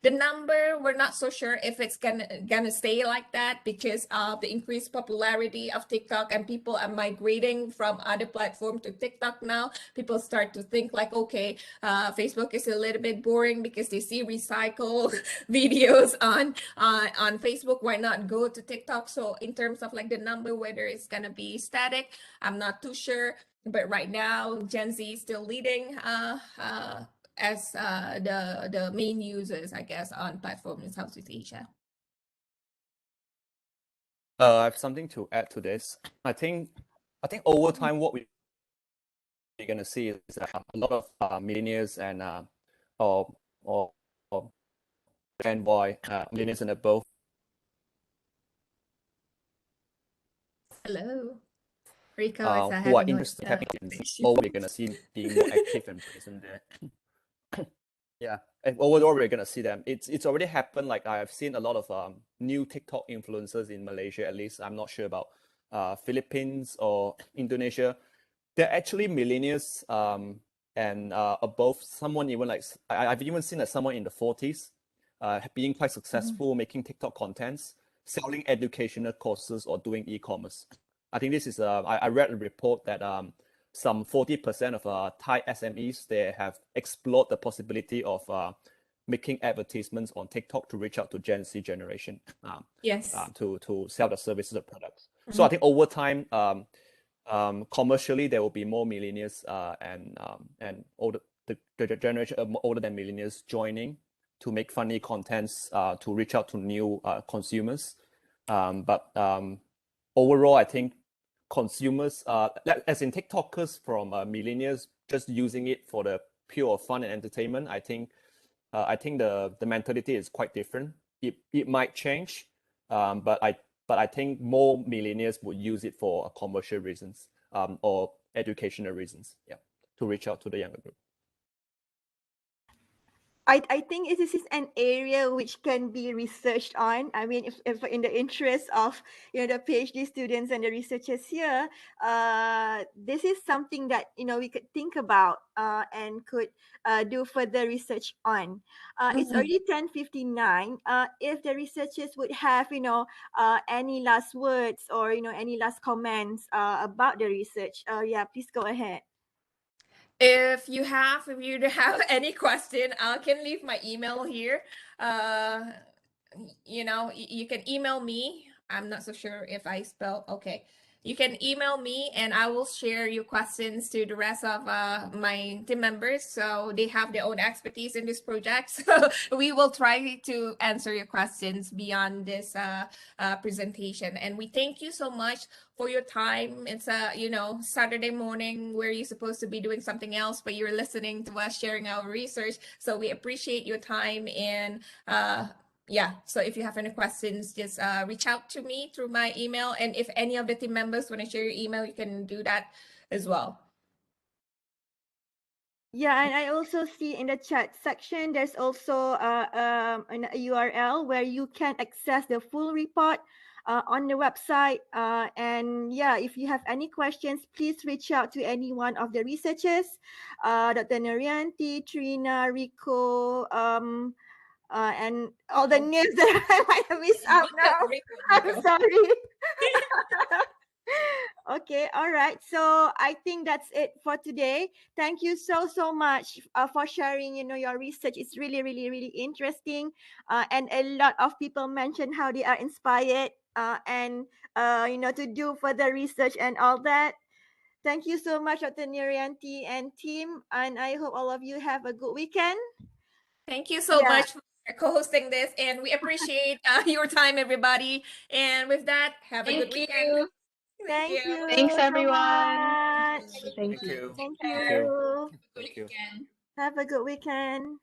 the number, we're not so sure if it's gonna stay like that, because of the increased popularity of TikTok, and people are migrating from other platforms to TikTok now. People start to think like, okay, Facebook is a little bit boring because they see recycled videos on Facebook. Why not go to TikTok? So in terms of like the number, whether it's gonna be static, I'm not too sure. But right now, Gen Z is still leading as the main users, I guess, on platform in Southeast Asia. I have something to add to this. I think over time, what we're gonna see is a lot of millennials and or Gen Y, millennials and above. Hello, Rico. Who are interested in tapping in, or we're gonna see being more active and present there. Yeah, and overall we're gonna see them. It's already happened. Like I've seen a lot of new TikTok influencers in Malaysia. At least I'm not sure about Philippines or Indonesia. They're actually millennials and above. Someone even like I've even seen someone in the 40s being quite successful, making TikTok contents, selling educational courses, or doing e-commerce. I think this is I read a report that some 40% of Thai SMEs, they have explored the possibility of making advertisements on TikTok to reach out to Gen Z generation. Yes. To sell the services or products. So I think over time, commercially, there will be more millennials and older the generation older than millennials joining to make funny contents to reach out to new consumers. But overall, I think consumers, as in TikTokers from millennials, just using it for the pure fun and entertainment, I think I think the mentality is quite different. It might change, but I think more millennials would use it for commercial reasons, or educational reasons. Yeah, to reach out to the younger group. I think this is an area which can be researched on. I mean, if in the interest of the PhD students and the researchers here, this is something that we could think about and could do further research on. It's already 10:59. If the researchers would have any last words or any last comments about the research, yeah, please go ahead. If you have any question, I can leave my email here. You can email me. I'm not so sure if I spell okay. You can email me and I will share your questions to the rest of my team members, so they have their own expertise in this project. So we will try to answer your questions beyond this presentation. And we thank you so much for your time. It's a Saturday morning where you're supposed to be doing something else, but you're listening to us sharing our research. So we appreciate your time. And yeah, so if you have any questions, just reach out to me through my email. And if any of the team members want to share your email, you can do that as well. Yeah, and I also see in the chat section, there's also a URL where you can access the full report on the website. And yeah, if you have any questions, please reach out to any one of the researchers, Dr. Nurianti, Trina, Rico, and all the names that I might have missed out now. I'm sorry. Okay, all right. So I think that's it for today. Thank you so much for sharing. Your research is really, really, really interesting. And a lot of people mentioned how they are inspired and to do further research and all that. Thank you so much, Dr. Nurianti and team. And I hope all of you have a good weekend. Thank you so much for co-hosting this, and we appreciate your time, everybody. And with that, have a good weekend. Thank you. Thanks, so everyone. much. Thank you. you. Thank Thank you. Thank you. Have a good weekend.